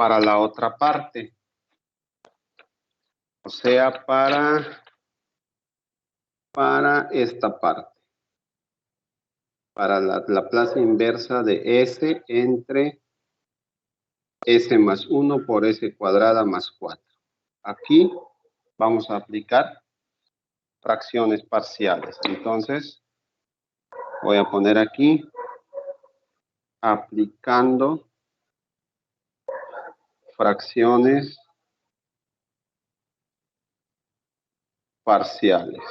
para la otra parte. O sea, para esta parte. Para la plaza inversa de S entre S más 1 por S cuadrada más 4. Aquí vamos a aplicar fracciones parciales. Entonces, voy a poner aquí, aplicando fracciones parciales.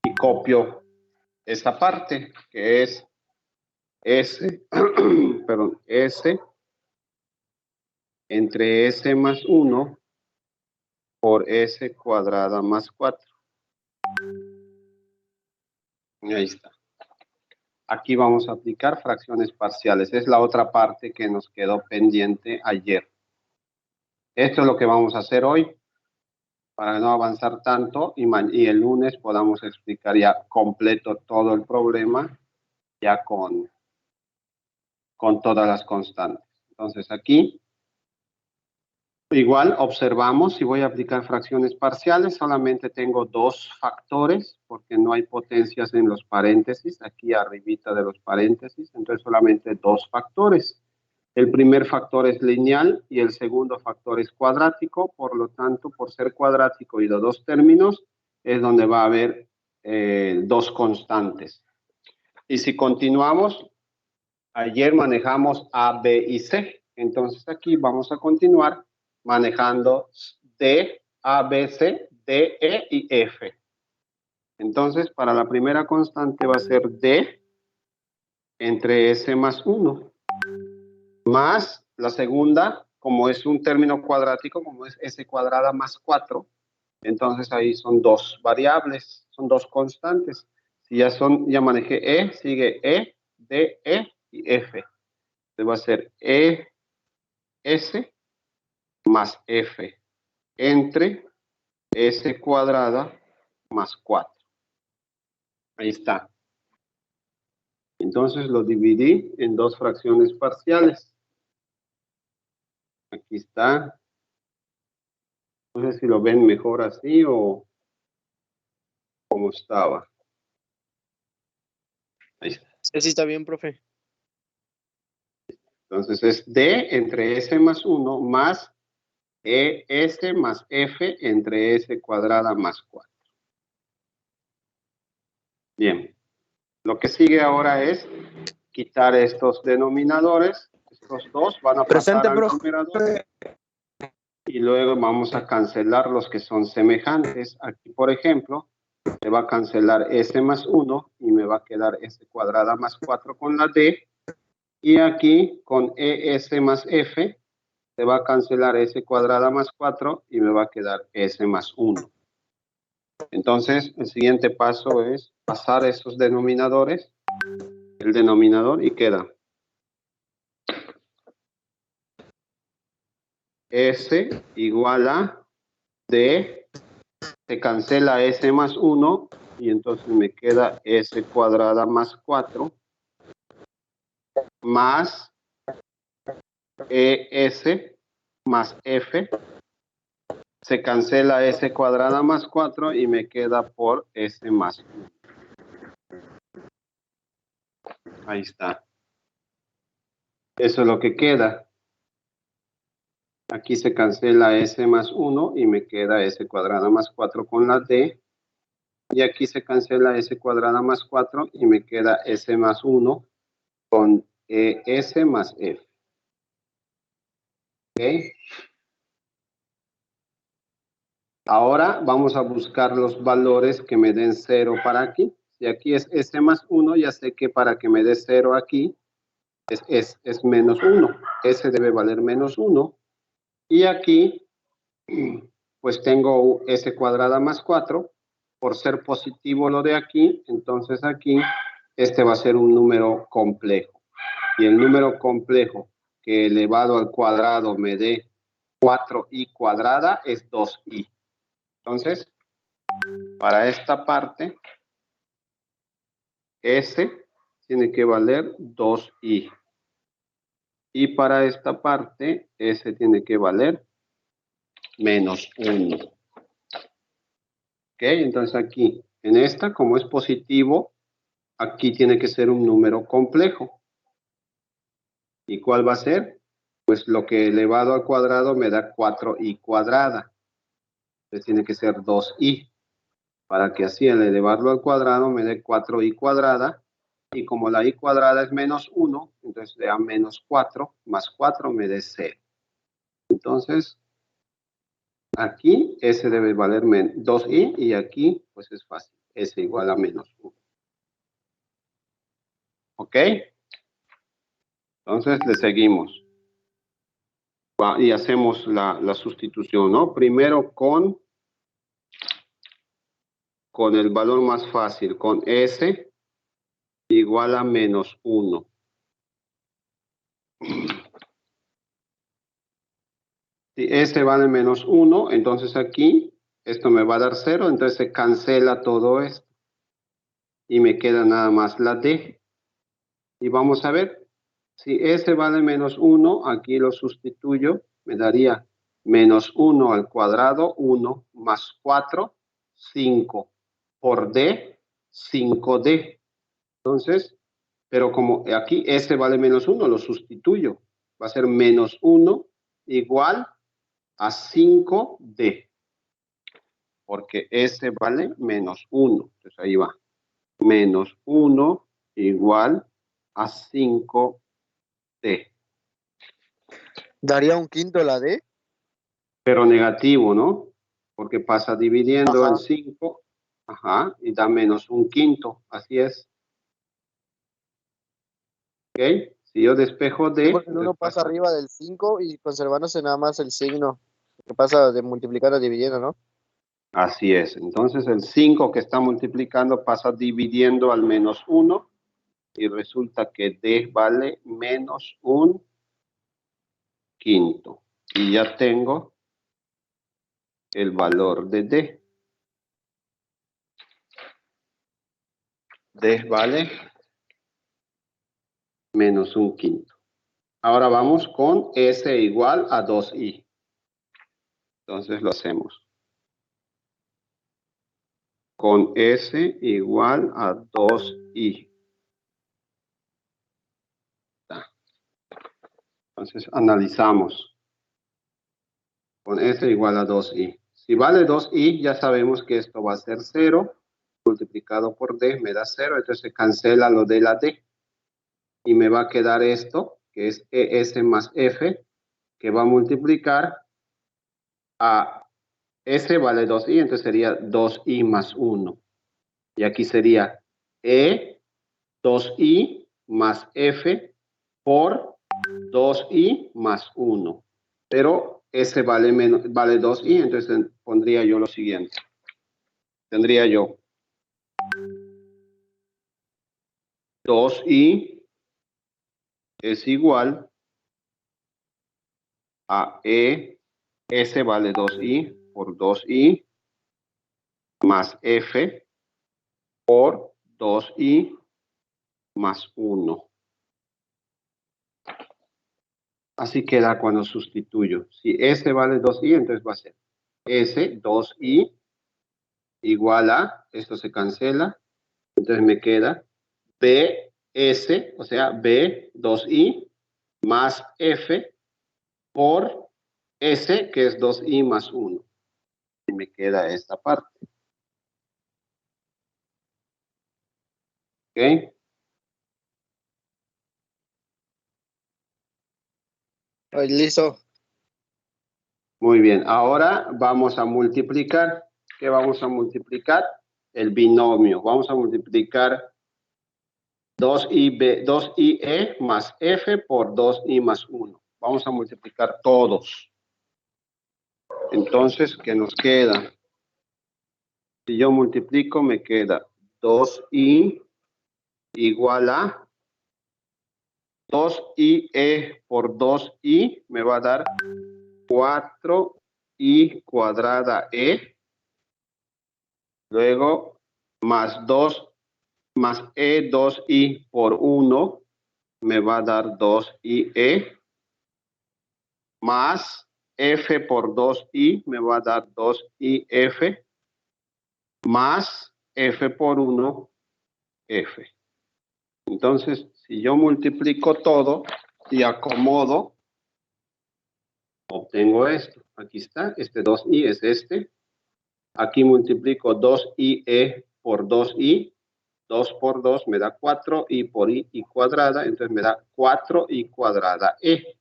Y copio esta parte, que es S, perdón, S entre S más 1 por S cuadrada más 4. Ahí está. Aquí vamos a aplicar fracciones parciales. Es la otra parte que nos quedó pendiente ayer. Esto es lo que vamos a hacer hoy para no avanzar tanto y el lunes podamos explicar ya completo todo el problema ya con todas las constantes. Entonces aquí igual observamos, si voy a aplicar fracciones parciales, solamente tengo dos factores, porque no hay potencias en los paréntesis, aquí arribita de los paréntesis, entonces solamente dos factores. El primer factor es lineal y el segundo factor es cuadrático, por lo tanto, por ser cuadrático y de dos términos, es donde va a haber dos constantes. Y si continuamos, ayer manejamos A, B y C, entonces aquí vamos a continuar manejando D, A, B, C, D, E y F. Entonces, para la primera constante va a ser D entre S más 1, más la segunda, como es un término cuadrático, como es S cuadrada más 4, entonces ahí son dos variables, son dos constantes. Si ya manejé E, sigue E, D, E y F. Entonces va a ser E, S más F entre S cuadrada más 4. Ahí está. Entonces lo dividí en dos fracciones parciales. Aquí está. No sé si lo ven mejor así o como estaba. Ahí está. Sí, está bien, profe. Entonces es D entre S más 1 más ES más F entre S cuadrada más 4. Bien. Lo que sigue ahora es quitar estos denominadores. Estos dos van a pasar al numerador. Y luego vamos a cancelar los que son semejantes. Aquí, por ejemplo, se va a cancelar S más 1 y me va a quedar S cuadrada más 4 con la D. Y aquí con ES más F se va a cancelar S cuadrada más 4 y me va a quedar S más 1. Entonces, el siguiente paso es pasar esos denominadores, el denominador, y queda S igual a D, se cancela S más 1 y entonces me queda S cuadrada más 4 más ES más F, se cancela S cuadrada más 4 y me queda por S más 1. Ahí está. Eso es lo que queda. Aquí se cancela S más 1 y me queda S cuadrada más 4 con la D. Y aquí se cancela S cuadrada más 4 y me queda S más 1 con S más F. ¿Ok? Ahora vamos a buscar los valores que me den 0 para aquí. Si aquí es S más 1, ya sé que para que me dé 0 aquí es menos 1. S debe valer menos 1. Y aquí, pues tengo S cuadrada más 4. Por ser positivo lo de aquí, entonces aquí este va a ser un número complejo. Y el número complejo que elevado al cuadrado me dé 4i cuadrada es 2i. Entonces, para esta parte, S tiene que valer 2i. Y para esta parte, S tiene que valer menos 1. ¿Ok? Entonces aquí, en esta, como es positivo, aquí tiene que ser un número complejo. ¿Y cuál va a ser? Pues lo que elevado al cuadrado me da 4i cuadrada. Entonces tiene que ser 2i. Para que así al elevarlo al cuadrado me dé 4i cuadrada. Y como la i cuadrada es menos 1, entonces le da menos 4 más 4 me dé 0. Entonces, aquí S debe valer 2i y aquí pues es fácil. S igual a menos 1. ¿Ok? Entonces le seguimos. Y hacemos la sustitución, ¿no? Primero con el valor más fácil, con S igual a menos 1. Si S vale menos 1, entonces aquí esto me va a dar 0, entonces se cancela todo esto. Y me queda nada más la D. Y vamos a ver, si S vale menos 1, aquí lo sustituyo, me daría menos 1 al cuadrado, 1 más 4, 5 por D, 5D. Entonces, pero como aquí S vale menos 1, lo sustituyo. Va a ser menos 1 igual a 5D. Porque S vale menos 1. Entonces ahí va. Menos 1 igual a 5D. ¿Daría un quinto la D? Pero negativo, ¿no? Porque pasa dividiendo Ajá. el 5, ajá, y da menos un quinto. Así es. ¿Ok? Si yo despejo D, Sí, porque el 1 entonces pasa pasa. arriba del 5 y conservándose nada más el signo. Que pasa de multiplicar a dividiendo, ¿no? Así es. Entonces el 5 que está multiplicando pasa dividiendo al menos 1 y resulta que D vale menos un quinto. Y ya tengo el valor de D. D vale menos un quinto. Ahora vamos con S igual a 2i. Entonces lo hacemos. Con S igual a 2i. Entonces analizamos. Con S igual a 2i. Si vale 2i, ya sabemos que esto va a ser 0. Multiplicado por D me da 0. Entonces se cancela lo de la D. Y me va a quedar esto, que es ES más F, que va a multiplicar a S vale 2i, entonces sería 2i más 1. Y aquí sería E 2i más F por 2i más 1. Pero S vale 2i, entonces pondría yo lo siguiente. Tendría yo 2i es igual a E, S vale 2i por 2i más F por 2i más 1. Así queda cuando sustituyo. Si S vale 2i, entonces va a ser S 2i igual a, esto se cancela, entonces me queda BS, o sea, B 2i más F por S, que es 2i más 1. Y me queda esta parte. ¿Ok? Ay, listo. Muy bien, ahora vamos a multiplicar. ¿Qué vamos a multiplicar? El binomio. Vamos a multiplicar 2IE más F por 2I más 1. Vamos a multiplicar todos. Entonces, ¿qué nos queda? Si yo multiplico, me queda 2I igual a 2IE por 2I, me va a dar 4I cuadrada E. Luego, más 2 más E2I por 1 me va a dar 2IE. más f por 2i me va a dar 2if más f por 1 f. Entonces, si yo multiplico todo y acomodo, obtengo esto. Aquí está, este 2i es este. Aquí multiplico 2ie por 2i. 2 por 2 me da 4, i por i cuadrada, entonces me da 4i cuadrada e.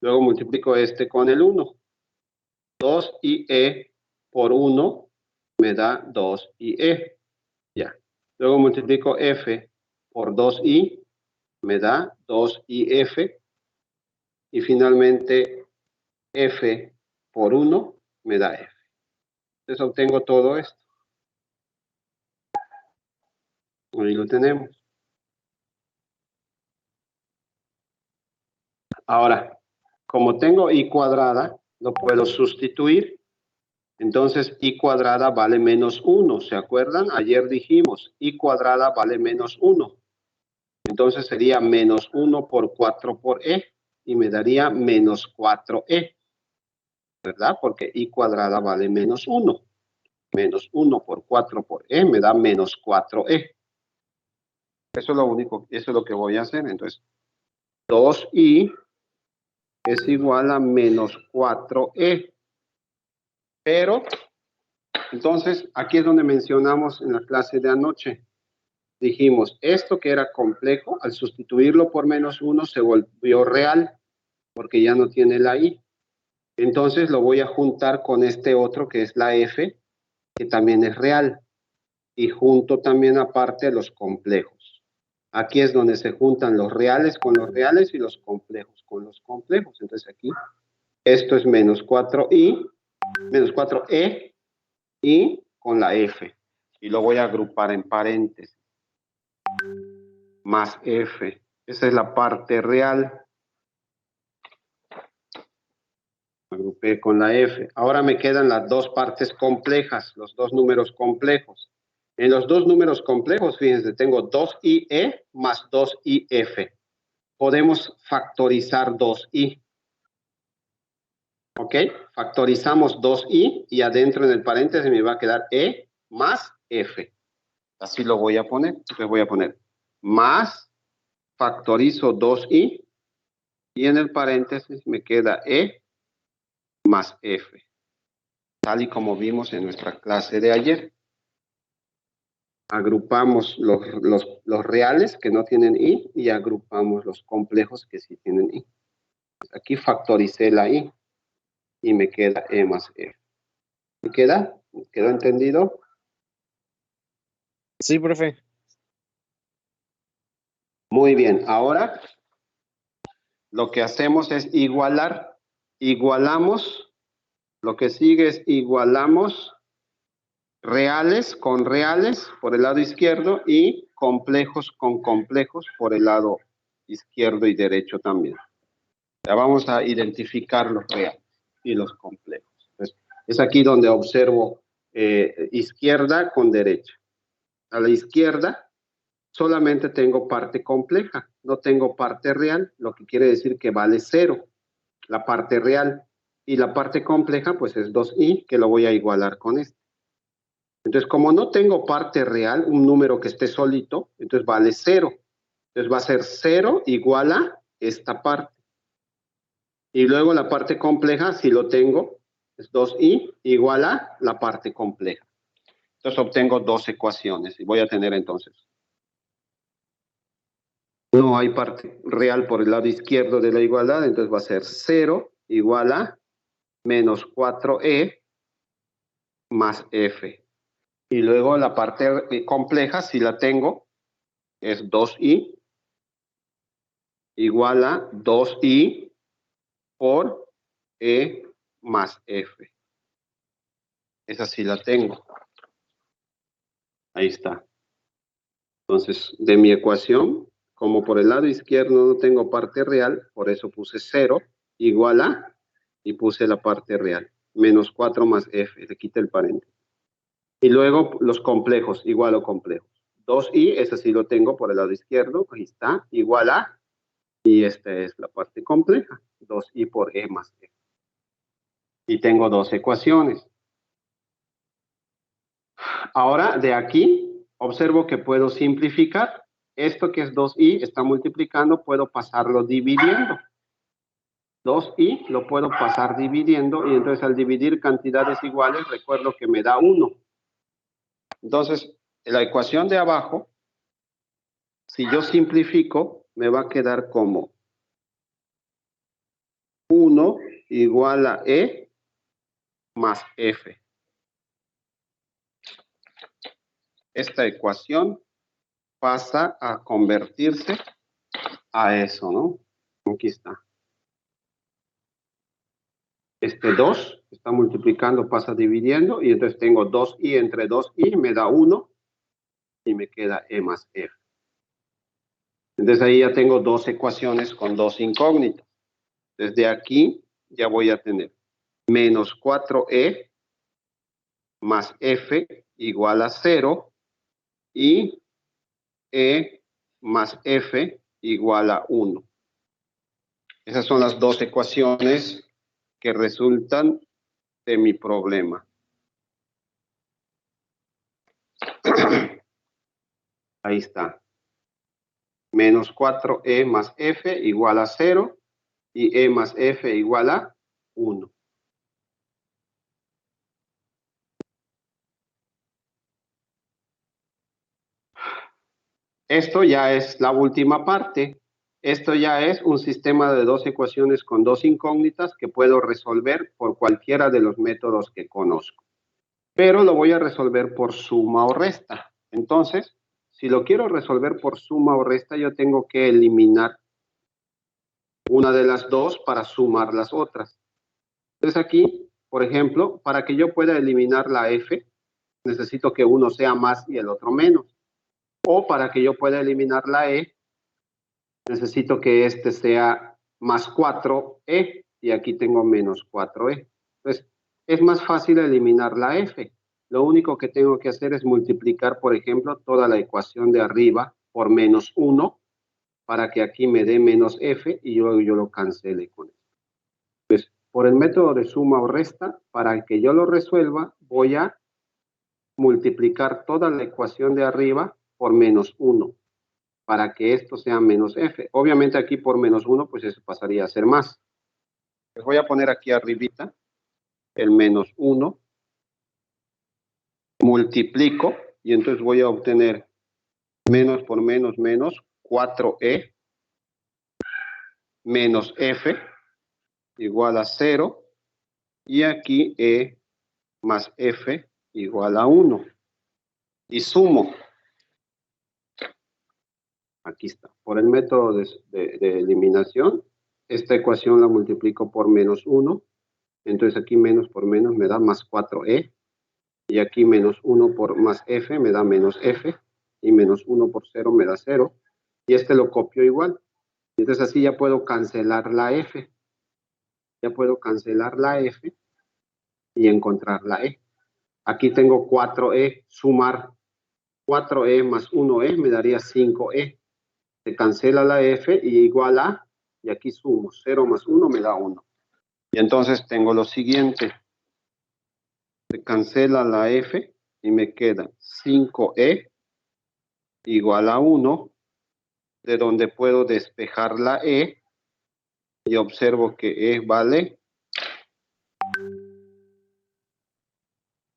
Luego multiplico este con el 1. 2ie por 1 me da 2ie. Ya. Luego multiplico f por 2i, me da 2if. Y finalmente f por 1 me da f. Entonces obtengo todo esto. Ahí lo tenemos. Ahora, como tengo i cuadrada, lo puedo sustituir. Entonces, i cuadrada vale menos 1. ¿Se acuerdan? Ayer dijimos, i cuadrada vale menos 1. Entonces sería menos 1 por 4 por e. Y me daría menos 4e. ¿Verdad? Porque i cuadrada vale menos 1. Menos 1 por 4 por e me da menos 4e. Eso es lo único, eso es lo que voy a hacer. Entonces, 2i es igual a menos 4e. Pero, entonces, aquí es donde mencionamos en la clase de anoche. Dijimos, esto que era complejo, al sustituirlo por menos 1 se volvió real, porque ya no tiene la i. Entonces lo voy a juntar con este otro que es la f, que también es real. Y junto también aparte los complejos. Aquí es donde se juntan los reales con los reales y los complejos con los complejos. Entonces aquí, esto es menos 4i, menos 4e, y con la f. Y lo voy a agrupar en paréntesis. Más f. Esa es la parte real. Agrupé con la f. Ahora me quedan las dos partes complejas, los dos números complejos. En los dos números complejos, fíjense, tengo 2ie más 2if. Podemos factorizar 2i. ¿Ok? Factorizamos 2i y adentro en el paréntesis me va a quedar e más f. Así lo voy a poner. Entonces voy a poner más, factorizo 2i y en el paréntesis me queda e más f. Tal y como vimos en nuestra clase de ayer. Agrupamos los reales que no tienen i y agrupamos los complejos que sí tienen i. Aquí factoricé la i y me queda e más f. ¿Me queda? ¿Quedó entendido? Sí, profe. Muy bien. Ahora lo que hacemos es igualar. Igualamos. Lo que sigue es igualamos reales con reales por el lado izquierdo y complejos con complejos por el lado izquierdo y derecho también. Ya vamos a identificar los reales y los complejos. Entonces, es aquí donde observo izquierda con derecha. A la izquierda solamente tengo parte compleja, no tengo parte real, lo que quiere decir que vale 0, la parte real. Y la parte compleja, pues es 2i, que lo voy a igualar con este. Entonces, como no tengo parte real, un número que esté solito, entonces vale 0. Entonces va a ser 0 igual a esta parte. Y luego la parte compleja, si lo tengo, es 2i igual a la parte compleja. Entonces obtengo dos ecuaciones y voy a tener entonces. No hay parte real por el lado izquierdo de la igualdad, entonces va a ser 0 igual a menos 4e más f. Y luego la parte compleja, si la tengo, es 2i igual a 2i por e más f. Esa sí la tengo. Ahí está. Entonces, de mi ecuación, como por el lado izquierdo no tengo parte real, por eso puse 0 igual a, y puse la parte real, menos 4 más f, le quité el paréntesis. Y luego los complejos, igual o complejos. 2i, ese sí lo tengo por el lado izquierdo, ahí está, igual a, y esta es la parte compleja, 2i por e más f. Y tengo dos ecuaciones. Ahora, de aquí, observo que puedo simplificar. Esto que es 2i está multiplicando, puedo pasarlo dividiendo. 2i lo puedo pasar dividiendo, y entonces al dividir cantidades iguales, recuerdo que me da 1. Entonces, la ecuación de abajo, si yo simplifico, me va a quedar como 1 igual a e más f. Esta ecuación pasa a convertirse a eso, ¿no? Aquí está. Este 2 está multiplicando, pasa dividiendo, y entonces tengo 2i entre 2i, me da 1, y me queda e más f. Entonces ahí ya tengo dos ecuaciones con dos incógnitas. Desde aquí ya voy a tener menos 4e más f igual a 0, y e más f igual a 1. Esas son las dos ecuaciones que resultan de mi problema. Ahí está. Menos 4e más f igual a 0, y e más f igual a 1. Esto ya es la última parte. Esto ya es un sistema de dos ecuaciones con dos incógnitas que puedo resolver por cualquiera de los métodos que conozco. Pero lo voy a resolver por suma o resta. Entonces, si lo quiero resolver por suma o resta, yo tengo que eliminar una de las dos para sumar las otras. Entonces aquí, por ejemplo, para que yo pueda eliminar la f, necesito que uno sea más y el otro menos. O para que yo pueda eliminar la e, necesito que este sea más 4e, y aquí tengo menos 4e. Entonces, es más fácil eliminar la f. Lo único que tengo que hacer es multiplicar, por ejemplo, toda la ecuación de arriba por menos 1, para que aquí me dé menos f, y yo lo cancele con esto. Entonces, por el método de suma o resta, para que yo lo resuelva, voy a multiplicar toda la ecuación de arriba por menos 1, para que esto sea menos f. Obviamente aquí por menos 1, pues eso pasaría a ser más. Les voy a poner aquí arribita el menos 1, multiplico, y entonces voy a obtener menos por menos, menos 4e menos f igual a 0, y aquí e más f igual a 1. Y sumo. Aquí está. Por el método de eliminación, esta ecuación la multiplico por menos 1. Entonces aquí menos por menos me da más 4e. Y aquí menos 1 por más f me da menos f. Y menos 1 por 0 me da 0. Y este lo copio igual. Entonces así ya puedo cancelar la f. Ya puedo cancelar la f y encontrar la e. Aquí tengo 4e, sumar 4e más 1e me daría 5e. Se cancela la f y igual a, y aquí sumo, 0 más 1 me da 1. Y entonces tengo lo siguiente. Se cancela la f y me queda 5e igual a 1, de donde puedo despejar la e, y observo que e vale,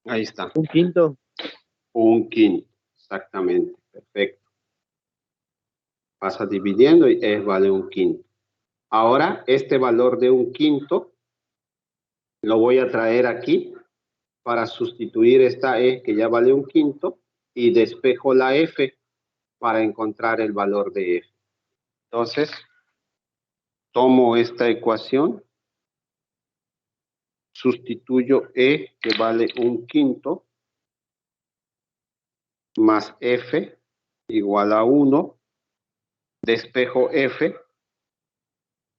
ahí está. Un quinto. Un quinto, exactamente, perfecto. Pasa dividiendo y e vale un quinto. Ahora, este valor de un quinto lo voy a traer aquí para sustituir esta e que ya vale un quinto, y despejo la f para encontrar el valor de f. Entonces, tomo esta ecuación, sustituyo e que vale un quinto más f igual a 1, despejo f,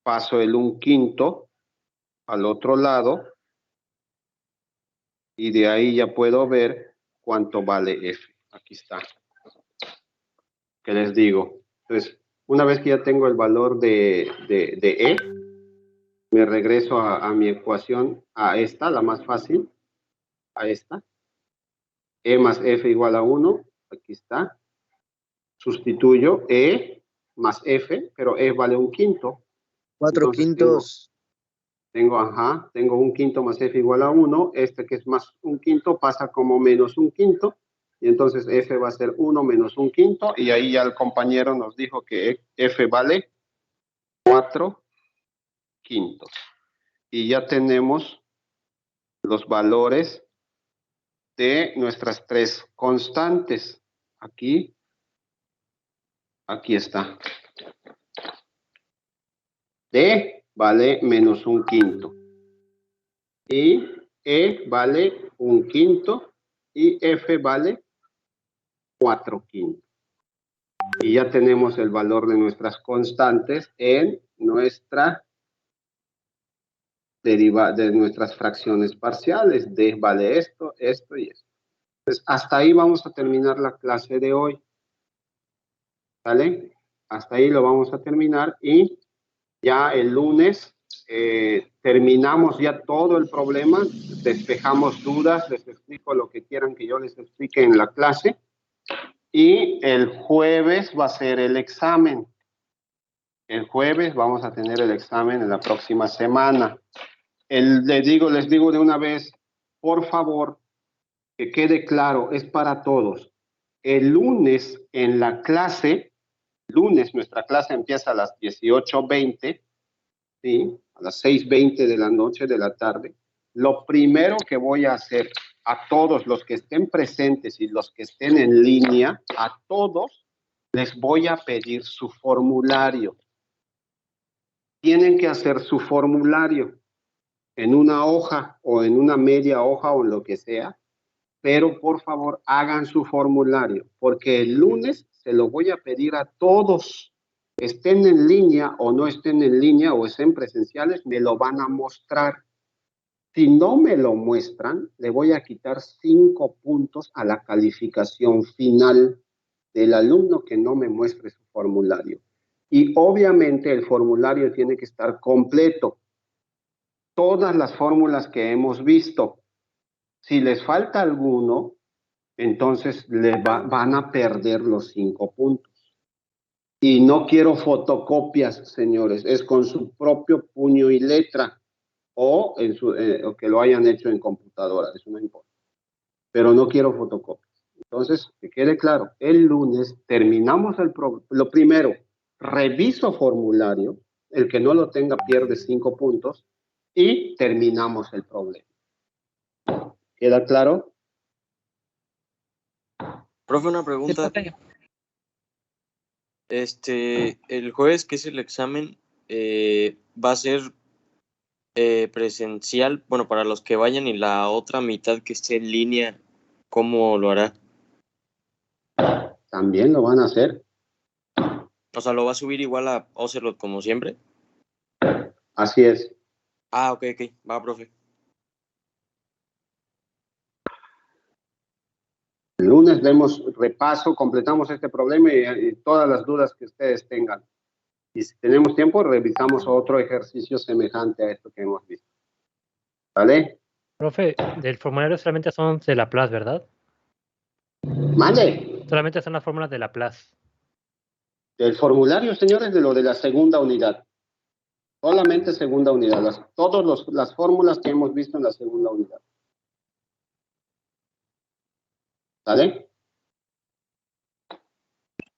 paso el un quinto al otro lado, y de ahí ya puedo ver cuánto vale f. Aquí está. ¿Qué les digo? Entonces, una vez que ya tengo el valor de e, Me regreso a mi ecuación, a esta, la más fácil, a esta. E más F igual a 1, aquí está. Sustituyo E más F, pero E vale 1/5. 4 Entonces quintos. tengo 1/5 más F igual a 1. Este que es más 1/5 pasa como menos 1/5. Y entonces F va a ser 1 menos 1/5. Y ahí ya el compañero nos dijo que F vale 4/5. Y ya tenemos los valores de nuestras tres constantes. Aquí está. D vale menos 1/5. Y E vale 1/5. Y F vale 4/5. Y ya tenemos el valor de nuestras constantes en nuestra de nuestras fracciones parciales. D vale esto, esto y esto. Entonces, hasta ahí vamos a terminar la clase de hoy. ¿Vale? Hasta ahí lo vamos a terminar y ya el lunes terminamos ya todo el problema, despejamos dudas, les explico lo que quieran que yo les explique en la clase y el jueves va a ser el examen. El jueves vamos a tener el examen en la próxima semana. Les digo de una vez, por favor, que quede claro, es para todos. El lunes en la clase, nuestra clase empieza a las 18:20, ¿sí? A las 6:20 de la noche, de la tarde. Lo primero que voy a hacer a todos los que estén presentes y los que estén en línea, a todos les voy a pedir su formulario. Tienen que hacer su formulario en una hoja o en una media hoja o en lo que sea, pero por favor hagan su formulario, porque el lunes se lo voy a pedir a todos, estén en línea o no estén en línea o estén presenciales, me lo van a mostrar. Si no me lo muestran, le voy a quitar 5 puntos a la calificación final del alumno que no me muestre su formulario. Y obviamente el formulario tiene que estar completo. Todas las fórmulas que hemos visto. Si les falta alguno, entonces van a perder los 5 puntos. Y no quiero fotocopias, señores, es con su propio puño y letra o que lo hayan hecho en computadora, eso no importa. Pero no quiero fotocopias. Entonces, que quede claro, el lunes terminamos lo primero, reviso formulario, el que no lo tenga pierde 5 puntos y terminamos el problema. ¿Queda claro? Profe, una pregunta. El jueves, que es el examen, va a ser presencial, bueno, para los que vayan, y la otra mitad que esté en línea, ¿cómo lo hará? También lo van a hacer. O sea, ¿lo va a subir igual a Ocelot como siempre? Así es. Ok, va, profe. El lunes vemos repaso, completamos este problema y todas las dudas que ustedes tengan. Y si tenemos tiempo, revisamos otro ejercicio semejante a esto que hemos visto. ¿Vale? Profe, del formulario solamente son de Laplace, ¿verdad? ¿Mande? Solamente son las fórmulas de Laplace. El formulario, señores, de lo de la segunda unidad. Solamente segunda unidad. Todas las fórmulas que hemos visto en la segunda unidad. ¿Vale?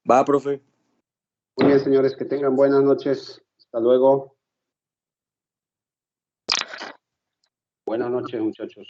Va, profe. Muy bien, señores, que tengan buenas noches. Hasta luego. Buenas noches, muchachos.